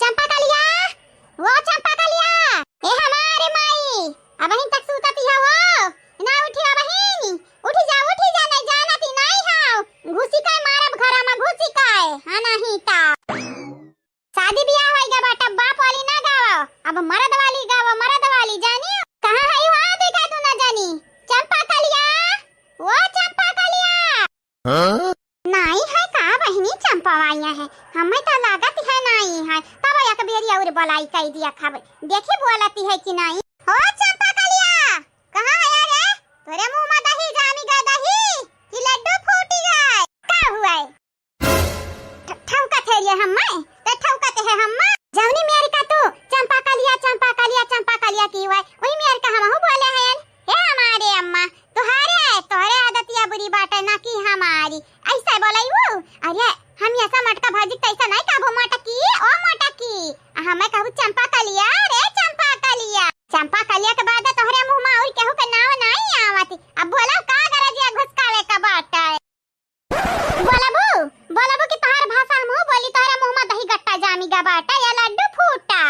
चंपा कलिया, वो चंपा कलिया, ए हमारे माई, अब ही तक सूतती है वो, ना उठी अब ही, उठी जा नहीं जाना थी नहीं हाउ, घुसी काय मारब घरा में घुसी काय, हाँ नहीं ता, शादी बियाह होएगा बेटा बाप वाली ना गाओ, अब मर्द वाली जानी, कहाँ है वहाँ देखा तू ना जानी, चंपा कलिया, वो चंपा कलिया, हाँ? नहीं है का बहनी चंपावाइया है हमें तो लागत है नहीं है तब एक बेरी और बोलाई कह दिया खबर देखे बोलती है कि नहीं ओ चंपा कलिया कहां है रे तोरे मुंह में दही जामी गा दही कि लड्डू फूटी गए का हुआ है ठौकत है ये हमें ते ठौकत है हम जौनी मेरी का तू चंपा कलिया की हुआ वही मेरे का हम बोले हैं हे हमारे अम्मा तोहरे आदतिया बुरी बात है ना कि हमारी ऐसा बोलाई वो अरे हम ऐसा मटका भाजी तैसा नहीं काबू मटकी ओ मटकी हमें कहू चंपा कलिया के बाद तोहरे मुंह में और केहू के नाम नहीं आवती अब बोला का गरजिया घुसकावे का बात है बोलबू कि तोहर भाषा हम बोली तोहरे मुंह में दही गट्टा जामी गा बाटा या लड्डू फूटा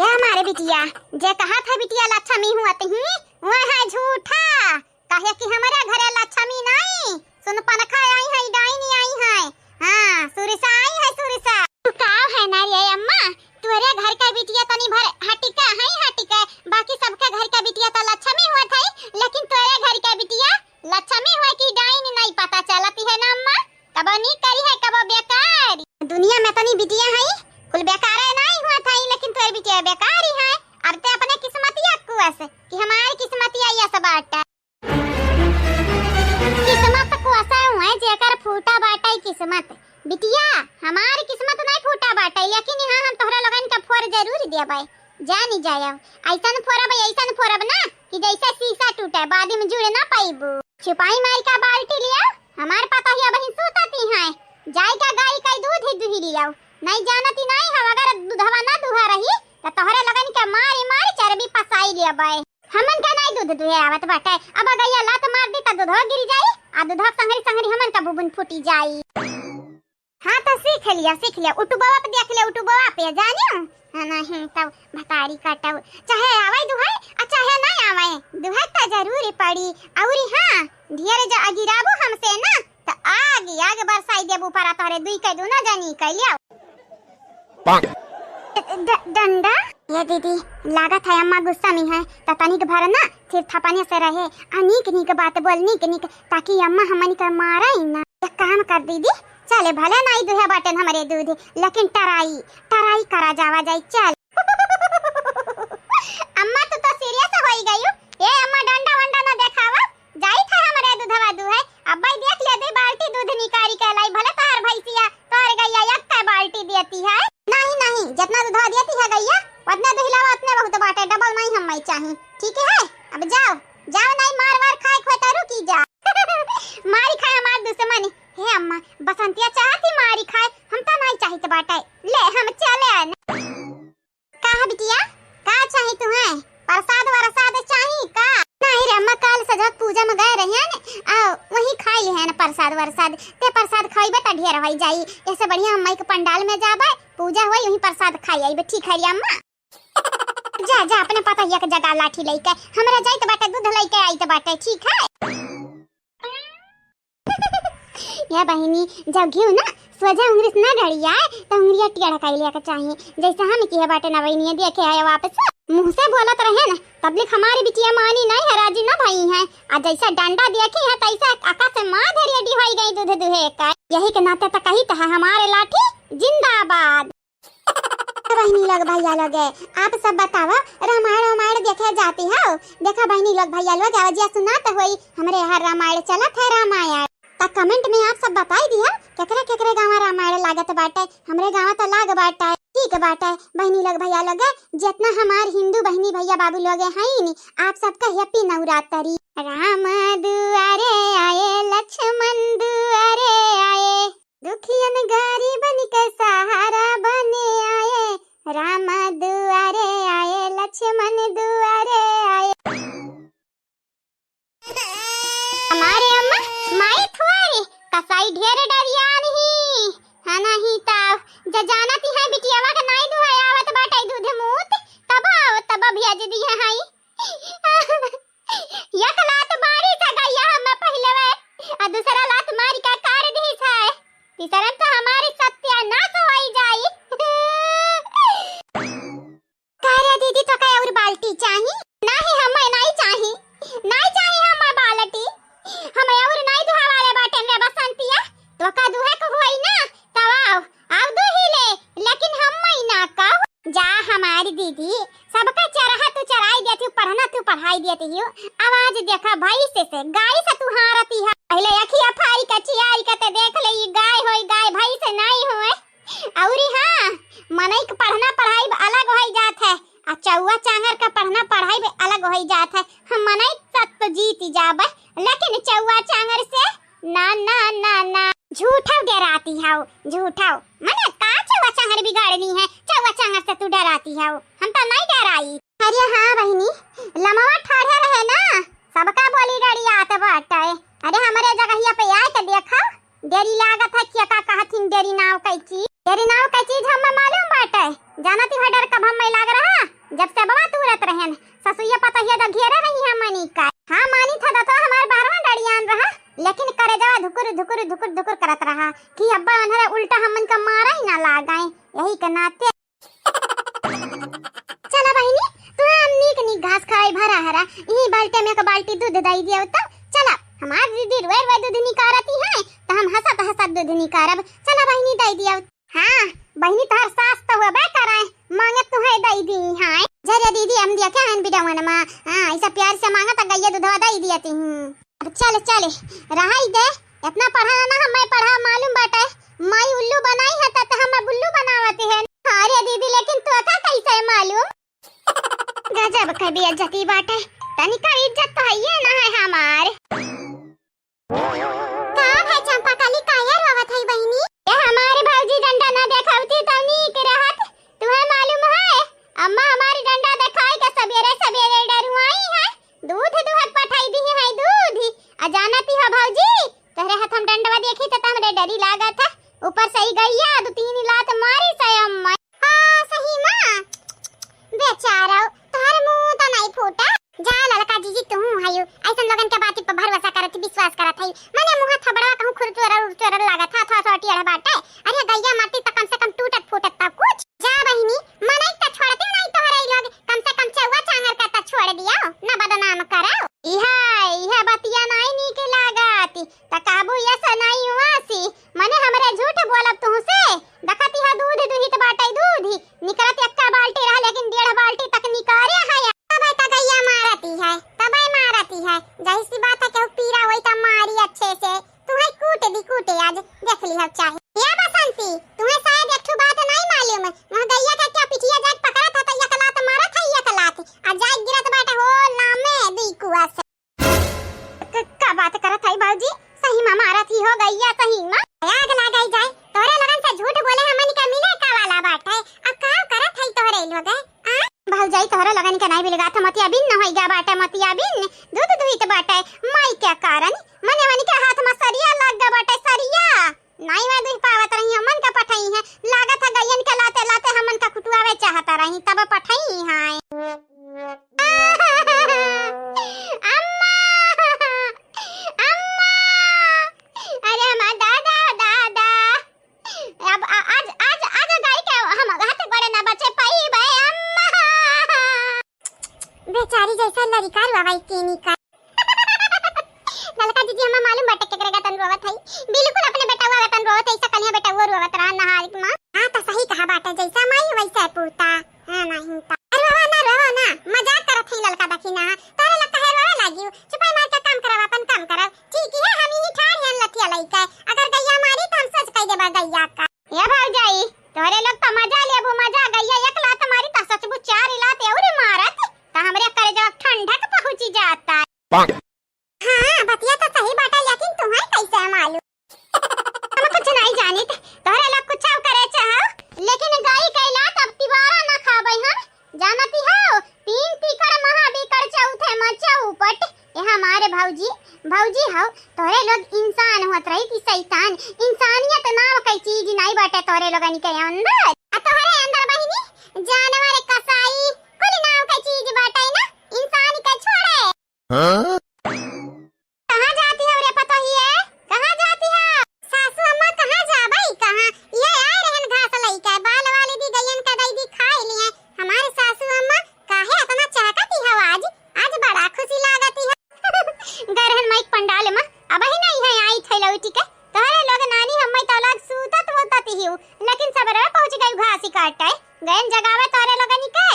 ये हमारे बिटिया जे कहा था बिटिया लक्ष्मी हुआ तही वह है झूठा कहे कि हमारे घरे लक्ष्मी नहीं सुन पनखा आई है डाइनी आई है हां सुरिसा आई है सुरिसा तू का है ना रे अम्मा तोरे घर का बिटिया तनी भर हटिका बाकी सबके घर का बिटिया तो लक्ष्मी हुआ था लेकिन तोरे घर का बिटिया लक्ष्मी हुआ कि डाइनी नहीं पता चलती है ना अम्मा कब नहीं करी है कब बेकार दुनिया में तनी बिटिया है कुल बेकार नहीं हुआ था लेकिन तोरे बिटिया बेकार ही है अब ते अपने किस्मतिया को ऐसे कि हमारी किस्मतिया ये सब बाटा किस्मत को ऐसा हुआ है जेकर फूटा बाटा ही किस्मत बिटिया हमारी किस्मत नहीं फूटा बाटा लेकिन हां हम तोहरा लगन का फोर जरूर देबे जानी जाया ऐसन फोरब ना कि जैसे शीशा टूटे बाद में जुड़ ना पाइबू छुपाई मार का बाल्टी लिया हमार पता ही अब ही सूतती है जाएगा गाय का दूध ही दुही लिया नहीं जानती नहीं हम अगर दूधवा ना दुहा रही तो तोहरे लगन के मारी चर्बी पसाई लेबे हमन का नहीं दूध दुहे आवत बाटे अब गैया लात मार दी त दूधवा गिर जाई आ दूधवा संगरी हमन का बुबुन फूटी जाई हां तो सीख लिया उटुबवा पे देख ले उटुबवा पे जानियो नहीं तब भतारी काटव चाहे आवे दुहाई आ चाहे नहीं आवे दुहाई त जरूर पड़ी औरी हां ढेर जा अगिराबू हमसे ना त आगे बरसाई देबू पर तोरे दुई के दुना जानी कइलिया डंडा ये दीदी लागत है अम्मा गुस्सा में है तो तनिक भर ना फिर थपने से रहे अनीक बात बोल नीक ताकि अम्मा हमनी का मारा ही ना एक काम कर दीदी चले भले नहीं दुहे बाटन हमारे दूध लेकिन टराई करा जावा जाई चल अम्मा तो सीरियस हो गई ए अम्मा डंडा वंडा ना देखावा जाई था हमारे दूधवा दुहे अब्बा देख ले दे बाल्टी दूध निकारी के लाई भले तार भैंसिया तार गैया एक का बाल्टी देती है नहीं जितना दूधवा देती है गैया उतना दुहिलावा उतने बहुत बाटे डबल नहीं हम चाहिए ठीक है अब जाओ नहीं मार खाए खोता रुकी जा मारी खाए हमार दुश्मन हे अम्मा बसंतिया चाहती मारी खाए हम तो नहीं चाहिए बाटे ले हम चले कहा बिटिया का चाहिए तुम्हें प्रसाद चाहिए का नहीं रे अम्मा काल सजत पूजा में गए रहे हैं आ वही खाई है ना प्रसाद ते प्रसाद खाइबे त ढेर होई जाई ऐसे बढ़िया अम्मा के पंडाल में जाबे पूजा होई वही प्रसाद खाई आइबे ठीक है रे अम्मा जा अपने पता एक जगह लाठी लेके हमरा जाई त बाटे दूध लेके आई त बाटे ठीक है या बहनी जब घिउ ना सोजा उंगली से ना डरिया तो उंगलियां टेढ़ा कर लिया के चाहिए जैसे हम की है बाटे ना बहनी देखे आए वापस मुंह से बोलत रहे ना तबलिक हमारी बिटिया मानी नहीं है राजी ना भाई है आ जैसा डंडा देखी है तैसा आका से मां धरियडी होई गई दूध दुहे का यही के नाते तो कही तो है हमारे लाठी जिंदाबाद बहनी लोग भैया लोग आप सब बताओ रामायण देखे जाती हो देखा बहनी लोग भैया लोग आवाजिया सुनाते होई हमरे यहाँ रामायण चलत है रामायण ता कमेंट में आप सब बताई दिया केकरे गांव रामायण लागत बाटे हमरे गांव तो लाग बाटे ठीक बाटे बहनी लोग भैया लोग जितना हमार हिंदू बहनी भैया बाबू लोग हैं नी आप सबका हैप्पी नवरात्रि राम दुआरे आए लक्ष्मण दुआरे आए दुखियन गरीबन के सहारा बने आए राम दुआरे आए लक्ष्मण दुआरे आए हमारे अम्मा माई थुआरे कसाई ढेर डरिया नहीं है नहीं ता जाना ती है बिटियावा के नाई दुहाय आवत बाटे दूध मूत तब आओ तब भेज दी है हाई एक लात मारी था गैया हम पहले वे आ दूसरा लात मारी का कार दी है तीसरा तो हमारी सत्यानाश होई जाई करे दीदी तो काय और बाल्टी चाहिए नहीं हमें नहीं चाहिए हम बाल्टी हमें और नहीं दुहा वाले बाटे में बसंतिया तो का दुहा को होई ना तब आओ दुही ले लेकिन हम ना कहू जा हमारी दीदी सबका चरहा तू चराई देती पढ़ना तू पढ़ाई देती हो आवाज देखा भाई से गाय से तू हारती है पहले अखिया फारी का चियारी का ते देख ले ये गाय होई गाय भाई से नहीं होए औरी हां मनई के पढ़ना पढ़ाई अलग होई जात है आ चौवा चांगर का पढ़ना पढ़ाई भी अलग होई जात है हम मनई तक तो जीत जाबे लेकिन चौवा चांगर से ना ना ना ना झूठा डराती है झूठा मने का चौवा चांगर बिगाड़नी है चौवा चांगर से तू डराती है हम तो नहीं डराई अरे हां बहनी लमवा ठाढ़े रहे ना सबका बोली गाड़ी आत बाटे अरे हमारे जगहिया पे आए के देखा देरी लागत है क्या का कहथिन देरी नाव कई चीज हमें मालूम बाटे जानती है डर कब हमें लाग रहा जब से बाबा तुरत रहन ससुया पता है तो घेरे रही है मनी का हां मानी था तो हमार 12वां डड़ियान रहा लेकिन करे जावा धुकुर करत रहा कि अब्बा अनहरा उल्टा हमन का मारा ही ना लगाए यही के नाते चला बहनी तू नीक घास खाई भरा हरा यही बाल्टी में एक बाल्टी दूध दई दियो तो चला हमार दीदी रोए दूध निकारती है तो हम हंसत दूध निकारब चला बहनी दई दियो हां बहनी तोहर सास तो होबे करे मांगे तू है दई दी हां जरे दीदी हम दिया क्या हन बिडावन मां हां ऐसा प्यार से मांगा त गैया दूध दई दियती हूं अब चले रहाई दे इतना पढ़ाना ना हमें पढ़ा मालूम बाटे माई उल्लू बनाई है त हम बुल्लू बनावते हैं अरे दीदी लेकिन तो का कैसे मालूम गजब के बेइज्जती बाटे तनिका इज्जत तो है ना है हमार का है चंपा काली काया रोवत है बहनी ये हमारे भौजी डंडा ना देखावती त नीक रहत तुम्हें मालूम है अम्मा हमारी डंडा दिखाई के सवेरे डरुआई है दूध दुहक पठाई दी है दूध अजानती है भौजी तोरे हाथ हम डंडवा देखी त हमरे डरी लागा था ऊपर सही गईया दो तीन लात मारी से अम्मा हां सही मां बेचारा तोहर मुंह तो नहीं फूटा जा ललका जीजी तू हयू ऐसन लोगन के बात पे भरोसा करत विश्वास करत हई मने मुंह थबड़ा कहूं खुरचोरा लागत था छोटी बाटे अरे गैया मारती त कम से कम टूटत फूटत त कुछ जा बहिनी मने त छोड़ते नहीं तोहरे लोग कम से कम चौवा चांगर का त छोड़ दिया ना बदनाम कराओ इहा बतिया नहीं नीक लागत त काबू ऐसा नहीं हुआसी मने हमरे झूठ बोलब तू से दखती है दूध दुहित बाटे दूध निकलत एक बाल्टी रहा लेकिन 1.5 बाल्टी तक निकारे है तब त गैया मारती है जाहिर सी बात है कि पीरा होई त मारी अच्छे से तुम्हें कूटे आज देख ली अब चाहे या बसंती तुम्हें शायद एक बात नहीं मालूम वहां गैया का क्या पिटिया जाट पकड़ा था त एक लात मारा था एक लात आ जाट गिरत बाटे हो नामे दी कुआ से का बात करत है बाबूजी सही में मारा थी हो गैया सही में आग लगाई जाए तोरे लगन से झूठ बोले हमन के मिले का वाला बाटे अब का करत है तोरे लोग आ भौजाई तोहरा लगन के नहीं बिलगा था मतिया बिन न होई गा बाटे मतिया बिन दूध दुहित बाटे माई के कारण मने मने के हाथ में सरिया लग गा बाटे सरिया नहीं मैं दुहि पावत रही हमन का पठाई है लागत है गयन के लाते हमन का कुटवावे चाहता रही तब पठाई हाय अम्मा अरे हमार दादा अब आज गाय के हम हाथ बड़े ना बचे पाई बे बेचारी जैसा लड़का रोवाई केनी का ललका दीदी हमें मालूम बाटे केकरे का तन रोवत है बिल्कुल अपने बेटा हुआ तन रोवत है सकलिया बेटा वो रोवत रहा नहारिक मां हां तो सही कहा बाटे जैसा माई वैसा पूता हां नहीं ता रोवा ना मजाक करत है ललका देखी ना तारे लगता है रोवा लागी चुपाई मार के काम करवा अपन काम करब ठीक है हम ही ठाड़ हन लथिया लइका अगर गैया मारी तो हम सच कह देबा गैया का ये भौजाई तोरे लोग तो मजा लेबो मजा गैया एक लात मारी त सचबु 4 लात और मारत त हमरे करे जब ठंडक पहुंची जाता है हां बतिया तो सही बाटा लेकिन तुम्हें कैसे मालूम हम कुछ नहीं जानित तोरे लोग कुछ करे चाहो लेकिन गाय कैला तब तिवारा ना खाबै हम जानती हो 3 तीकड़ महाबीकड़ चौथे में चौपट ये हमारे भौजी हो तोरे लोग इंसान होत रही कि शैतान इंसानियत नाम कई चीज नहीं बाटे तोरे लोगन के अंदर आ तोहरे अंदर बहिनी जानवर कसाई कुल नाव का चीज बाटे ना इंसान का छोड़े। हां कहां जाती है रे पता ही है कहां जाती है सासू अम्मा कहां जा भाई कहां ये आए रहन घास लई के बाल वाली दी गयन का दई दी खाए लिए हमारे सासू अम्मा काहे इतना चाहती है आज बड़ा खुशी लागती है गरहन माइक पंडाल में अब ही नहीं है आई थैला उठी के तोहरे लोग नानी हम्मै तो लग सूतत होतती हिउ लेकिन सबरे पहुंच गई घासी काटे गयन जगावे तोहरे लोगनी के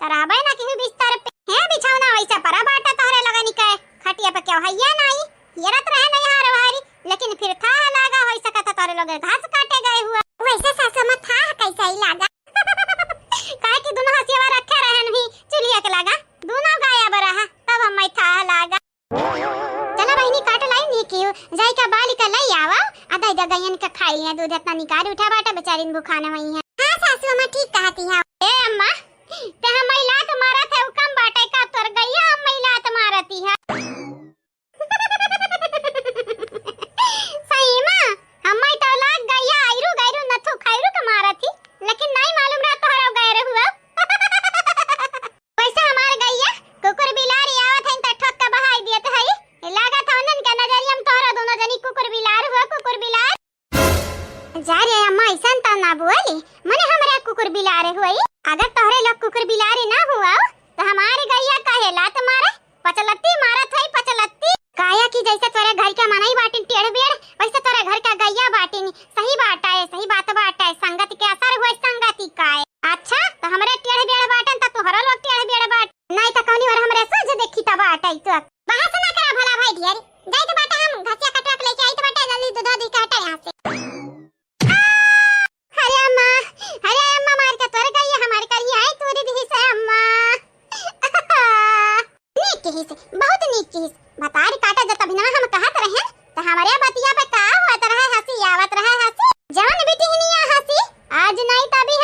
तराबे ना कि बिस्तर पे है बिछौना वैसा परा बाटा तोहरे लोगनी के खटिया पे क्या हैया नहीं येरत रहे नहीं हार वारी लेकिन फिर था लागा होई सकता तोहरे लोग घास काटे गए हुआ वैसे सासू में था कैसा ही लागा काहे कि दोनों हसिया रखे रहन भी चुलिया के लागा दोनों गायब रहा तब हम्मै था लागा चला बहिनी काट लाई नी कियो जाई का बाली का लई आवा आधा आधा गयन का खाई है दूध इतना निकाल उठा बाटा बेचारी भूखाने हुई है। हां सासू अम्मा ठीक कहती है ए अम्मा ते हम लात मारत है कम बाटे का तोर गैया हम लात मारती है सही मां हम तो लाग गैया आइरू गैरू नथु खाइरू के मारती लेकिन नहीं मालूम रहा तोहरा गैर हुआ वैसे हमार गैया कुकुर बिलारी आवत है त ठोक के बहाई दियत है लागा था उनन के नजरिया में तोहरा दोनों जनी कुकुर बिलार हुआ कुकुर बिलार जा रे अम्मा ऐसन त ना बोली मने हमरा कुकुर बिलारे हुई अगर तोहरे लोग कुकुर बिलारे ना हुआ तो हमारे गैया काहे लात मारे पचलत्ती मारत है पचलत्ती काया की जैसे तोरे घर के मनाई बाटिन टेढ़ बेड़ वैसे तोरे घर का गैया बाटिन सही बात है संगत के असर हुए संगति का है अच्छा तो हमरे टेढ़ बेड़ बाटन त तोहरा लोग टेढ़ बेड़ बाट नहीं त कौनी और हमरे सोच देखी त बाटई तो बहस ना करा भला भाई ढेर जाई तो बाटा हम घसिया कटवा के लेके आई तो बाटा जल्दी दूध दी के हटा यहां से अरे अम्मा मार के तोर गई हमारे करिए आई तोरी दी से अम्मा नीक की से बहुत नीक की बता रे काटा जत बिना हम कहत रहे त हमारे बतिया पे का हुआ तरह हंसी आवत रहा हंसी जान बेटी हिनिया हंसी आज नहीं तभी